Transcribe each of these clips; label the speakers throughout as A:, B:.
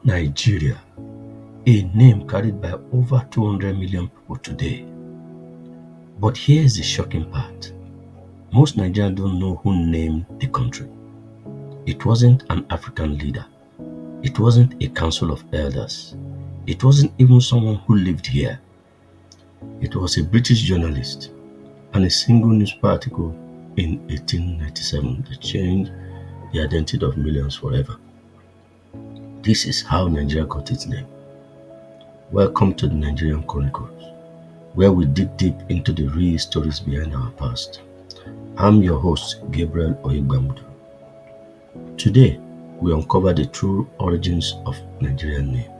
A: Nigeria, a name carried by over 200 million people today. But here's the shocking part. Most Nigerians don't know who named the country. It wasn't an African leader. It wasn't a council of elders. It wasn't even someone who lived here. It was a British journalist and a single newspaper article in 1897 that changed the identity of millions forever. This is how Nigeria got its name. Welcome to the Nigerian Chronicles, where we dig deep into the real stories behind our past. I'm your host, Gabriel Oyo. Today, we uncover the true origins of Nigerian name.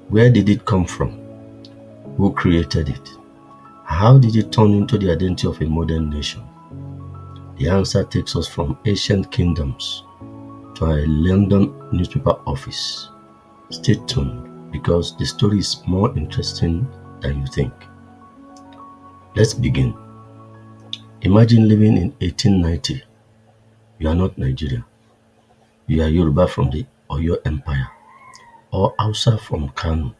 A: Where did it come from? Who created it? How did it turn into the identity of a modern nation? The answer takes us from ancient kingdoms to a London newspaper office. Stay tuned because the story is more interesting than you think. Let's begin. Imagine living in 1890. You are not Nigerian. You are Yoruba from the Oyo Empire, or Hausa from Kano,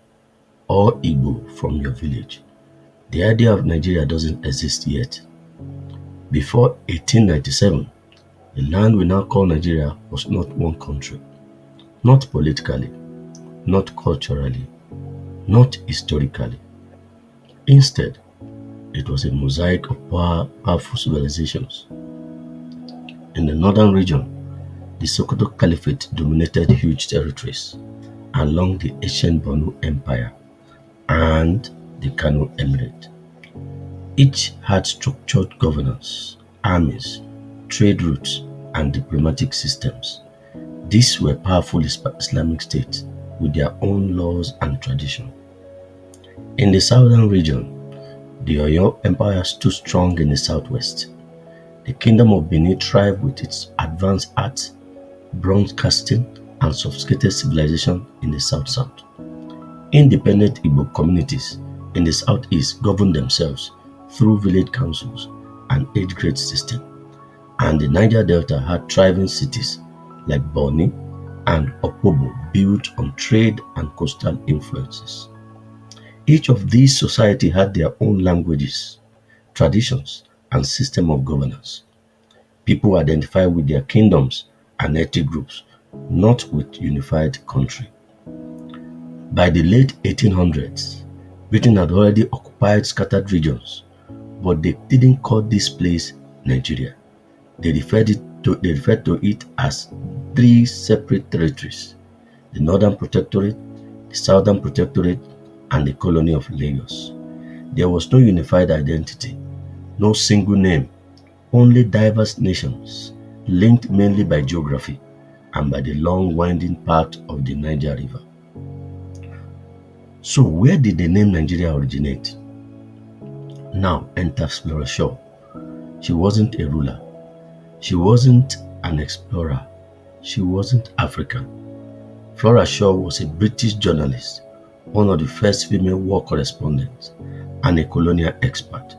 A: or Igbo from your village. The idea of Nigeria doesn't exist yet. Before 1897, the land we now call Nigeria was not one country, not politically, not culturally, not historically. Instead, it was a mosaic of powerful civilizations. In the northern region, the Sokoto Caliphate dominated huge territories along the ancient Benin Empire and the Kano Emirate. Each had structured governance, armies, trade routes, and diplomatic systems. These were powerful Islamic states with their own laws and tradition. In the southern region, the Oyo Empire stood strong in the southwest. The Kingdom of Benin thrived with its advanced arts, bronze casting, and sophisticated civilization in the south-south. Independent Igbo communities in the southeast governed themselves through village councils and age-grade system, and the Niger Delta had thriving cities like Boni and Opobo built on trade and coastal influences. Each of these societies had their own languages, traditions, and system of governance. People identify with their kingdoms and ethnic groups, not with unified country. By the late 1800s, Britain had already occupied scattered regions, but they didn't call this place Nigeria. They referred to it as three separate territories: the Northern Protectorate, the Southern Protectorate, and the Colony of Lagos. There was no unified identity, no single name, only diverse nations, linked mainly by geography and by the long winding path of the Niger River. So where did the name Nigeria originate? Now enters Flora Shaw. She wasn't a ruler. She wasn't an explorer. She wasn't African. Flora Shaw was a British journalist, one of the first female war correspondents, and a colonial expert.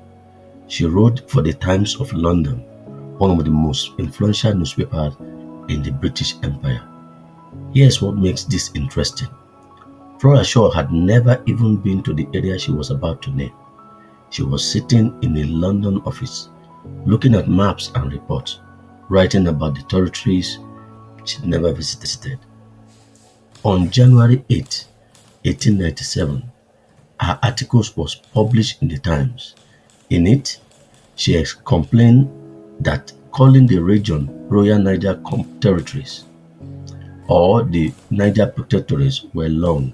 A: She wrote for the Times of London, one of the most influential newspapers in the British Empire. Here's what makes this interesting. Flora Shaw had never even been to the area she was about to name. She was sitting in a London office, looking at maps and reports, writing about the territories she'd never visited. On January 8, 1897, her article was published in the Times. In it, she complained that calling the region Royal Niger Territories or the Niger Protectorates were long,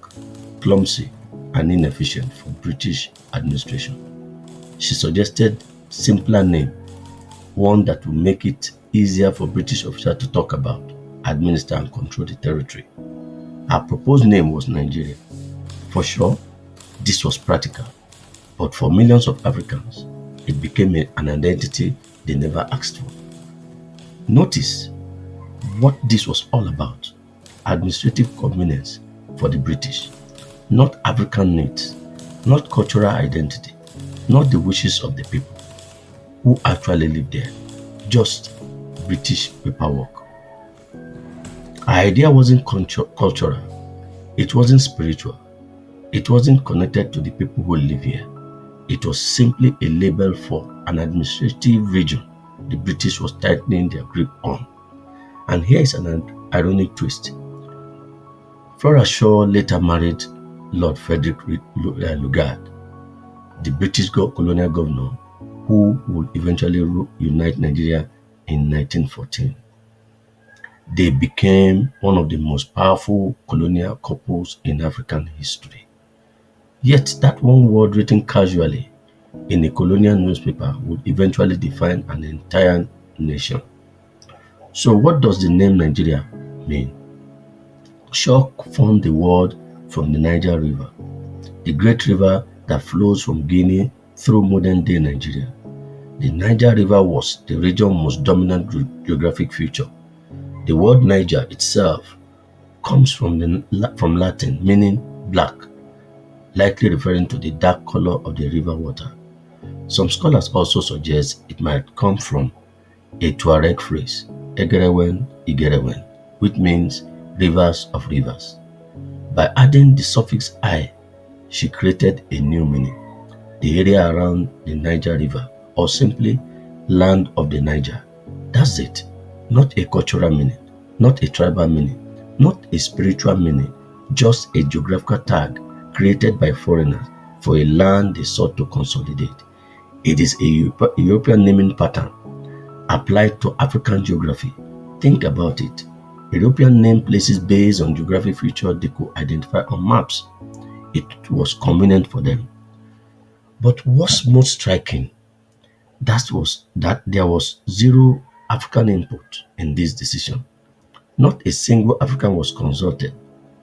A: clumsy, and inefficient for British administration. She suggested simpler name, one that would make it easier for British officials to talk about, administer, and control the territory. Her proposed name was Nigeria. For sure, this was practical, but for millions of Africans, it became an identity they never asked for. Notice what this was all about: administrative convenience for the British, not African needs, not cultural identity, not the wishes of the people who actually lived there, just British paperwork. Her idea wasn't cultural, It wasn't spiritual. It wasn't connected to the people who live here. It was simply a label for an administrative region the British was tightening their grip on. And here is an ironic twist. Flora Shaw later married Lord Frederick Lugard, the British colonial governor who would eventually unite Nigeria in 1914. They became one of the most powerful colonial couples in African history. Yet that one word written casually in a colonial newspaper would eventually define an entire nation. So what does the name Nigeria mean? Shaw formed the word from the Niger River, the great river that flows from Guinea through modern-day Nigeria. The Niger River was the region's most dominant geographic feature. The word Niger itself comes from Latin, meaning black, likely referring to the dark color of the river water. Some scholars also suggest it might come from a Tuareg phrase, Egerewen, Igerewen, which means rivers of rivers. By adding the suffix I, she created a new meaning, the area around the Niger River, or simply land of the Niger. That's it. Not a cultural meaning, not a tribal meaning, not a spiritual meaning, just a geographical tag created by foreigners for a land they sought to consolidate. It is a European naming pattern applied to African geography. Think about it. European name places based on geographic features they could identify on maps. It was convenient for them. But what's most striking was that there was zero African input in this decision. Not a single African was consulted,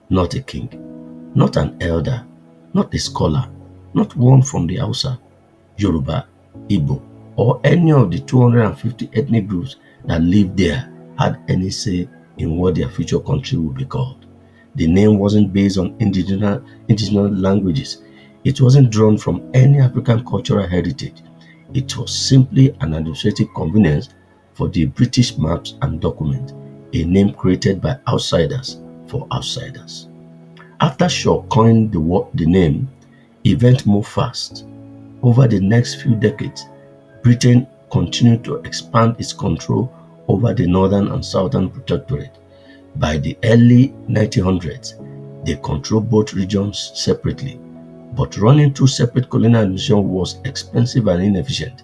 A: not a king, not an elder, not a scholar, not one from the Hausa, Yoruba, Igbo, or any of the 250 ethnic groups that lived there had any say in what their future country would be called. The name wasn't based on indigenous languages. It wasn't drawn from any African cultural heritage. It was simply an administrative convenience for the British maps and documents, a name created by outsiders for outsiders. After Shaw coined the name, events moved fast. Over the next few decades, Britain continued to expand its control over the northern and southern protectorate. By the early 1900s, they controlled both regions separately, but running two separate colonial administrations was expensive and inefficient.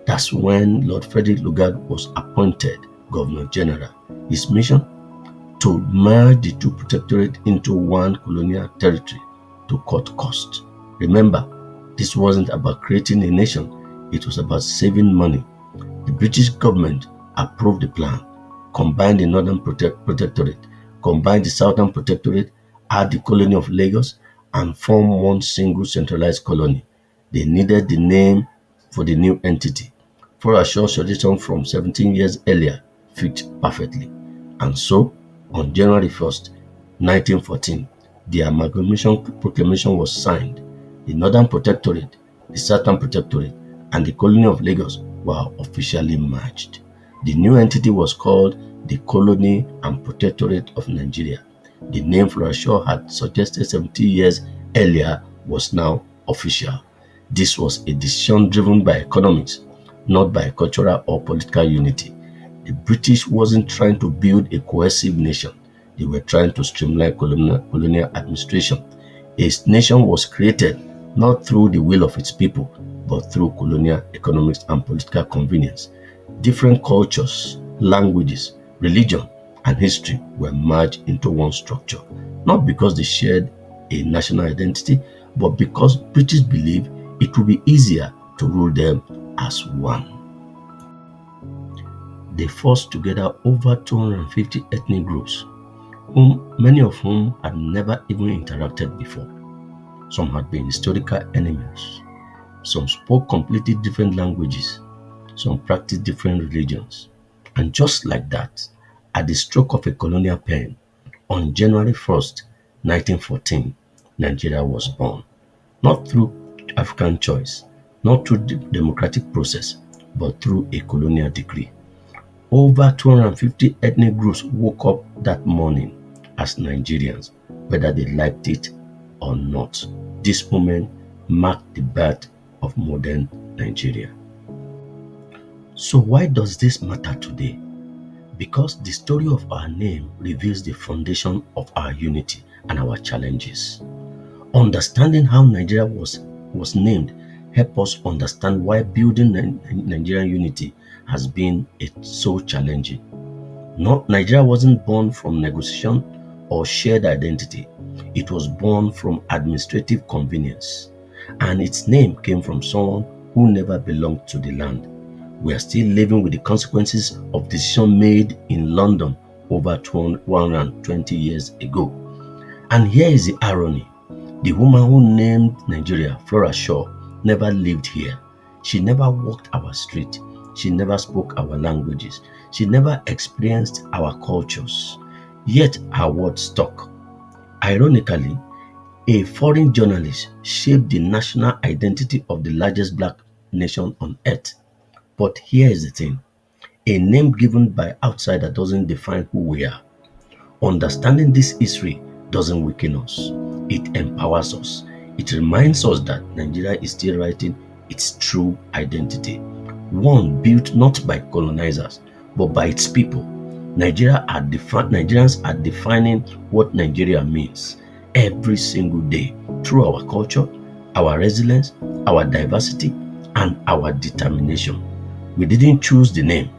A: That's when Lord Frederick Lugard was appointed Governor General. His mission? To merge the two protectorates into one colonial territory to cut costs. Remember, this wasn't about creating a nation, it was about saving money. The British government approved the plan, combined the Northern Protectorate, combined the Southern Protectorate, add the colony of Lagos, and form one single centralized colony. They needed the name for the new entity. Flora Shaw's suggestion from 17 years earlier fit perfectly. And so, on January 1st, 1914, the Amalgamation Proclamation was signed. The Northern Protectorate, the Southern Protectorate, and the colony of Lagos were officially merged. The new entity was called the Colony and Protectorate of Nigeria. The name Flora Shaw had suggested 70 years earlier was now official. This was a decision driven by economics, not by cultural or political unity. The British wasn't trying to build a cohesive nation. They were trying to streamline colonial administration. A nation was created not through the will of its people, but through colonial economics and political convenience. Different cultures, languages, religion, and history were merged into one structure, not because they shared a national identity, but because British believed it would be easier to rule them as one. They forced together over 250 ethnic groups, many of whom had never even interacted before. Some had been historical enemies. Some spoke completely different languages. Some practiced different religions. And just like that, at the stroke of a colonial pen, on January 1st, 1914, Nigeria was born. Not through African choice, not through the democratic process, but through a colonial decree. Over 250 ethnic groups woke up that morning as Nigerians, whether they liked it or not. This moment marked the birth of modern Nigeria. So why does this matter today? Because the story of our name reveals the foundation of our unity and our challenges. Understanding how Nigeria was named help us understand why building Nigerian unity has been so challenging. Nigeria wasn't born from negotiation or shared identity. It was born from administrative convenience. And its name came from someone who never belonged to the land. We are still living with the consequences of decisions made in London over 120 years ago. And here is the irony. The woman who named Nigeria, Flora Shaw, never lived here. She never walked our street. She never spoke our languages. She never experienced our cultures. Yet her words stuck. Ironically, a foreign journalist shaped the national identity of the largest black nation on earth. But here is the thing. A name given by outsider doesn't define who we are. Understanding this history doesn't weaken us. It empowers us. It reminds us that Nigeria is still writing its true identity. One built not by colonizers, but by its people. Nigerians are defining what Nigeria means every single day through our culture, our resilience, our diversity, and our determination. We didn't choose the name,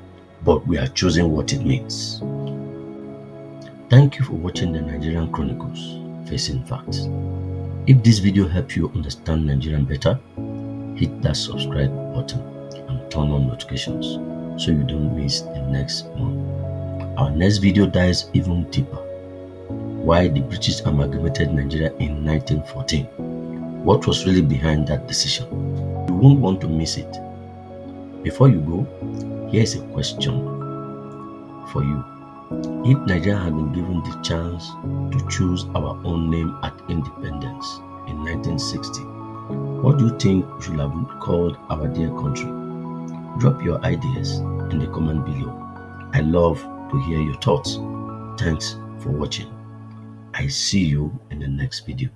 A: but we are choosing what it means. Thank you for watching the Nigerian Chronicles, Facing Facts. If this video helped you understand Nigerian better, hit that subscribe button and turn on notifications so you don't miss the next one. Our next video dives even deeper. Why the British amalgamated Nigeria in 1914. What was really behind that decision? You won't want to miss it. Before you go, here's a question for you. If Nigeria had been given the chance to choose our own name at independence in 1960, what do you think we should have called our dear country? Drop your ideas in the comment below. I love to hear your thoughts. Thanks for watching. I see you in the next video.